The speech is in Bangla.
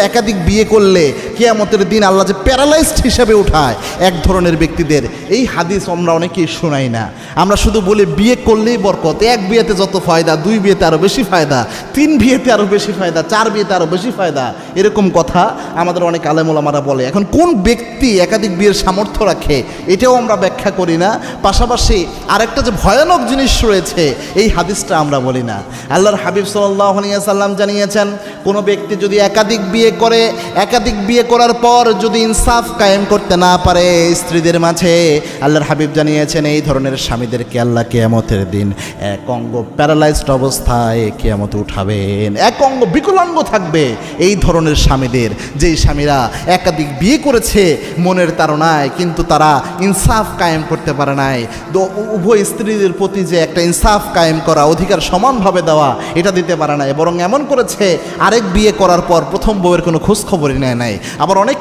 একাধিক বিয়ে করলে কিয়ামতের দিন আল্লাহ যে প্যারালাইজড হিসাবে উঠায় এক ধরনের ব্যক্তিদের, এই হাদিস আমরা অনেকেই শোনাই না। আমরা শুধু বলি বিয়ে করলেই বরকত, এক বিয়েতে যত ফায়দা, দুই বিয়েতে আরও বেশি ফায়দা, তিন বিয়েতে আরও বেশি ফায়দা, চার বিয়েতে আরও বেশি ফায়দা, এরকম কথা আমাদের অনেক আলেম ওলামারা বলে। এখন কোন ব্যক্তি একাধিক বিয়ের সামর্থ্য রাখে এটাও আমরা ব্যাখ্যা করি না। পাশাপাশি আরেকটা যে ভয়ানক জিনিস রয়েছে এই হাদিসটা আমরা বলি না। আল্লাহর হাবিব সাল্লাল্লাহু আলাইহি ওয়াসাল্লাম জানিয়েছেন, কোনো ব্যক্তি যদি একাধিক বিয়ে করে, একাধিক বিয়ে করার পর যদি ইনসাফ কায়েম করতে না পারে স্ত্রীদের মাঝে, আল্লাহর হাবিব জানিয়েছেন এই ধরনের স্বামীদেরকে আল্লাহ কিয়ামতের দিন এক অঙ্গ প্যারালাইজড অবস্থায় কিয়ামতে উঠাবেন, এক অঙ্গ বিকলাঙ্গ থাকবে এই ধরনের স্বামীদের। যেই স্বামীরা একাধিক বিয়ে করেছে মনের তাড়নায়, কিন্তু তারা ইনসাফ কায়েম করতে পারে নাই, উভয় স্ত্রীদের প্রতি যে একটা ইনসাফ কায়েম করা, অধিকার সমানভাবে দেওয়া, এটা দিতে পারে নাই, বরং এমন করেছে আরেক বিয়ে করার পর প্রথম বউয়ের কোনো খোঁজ খবরই নেয় নাই। আবার অনেক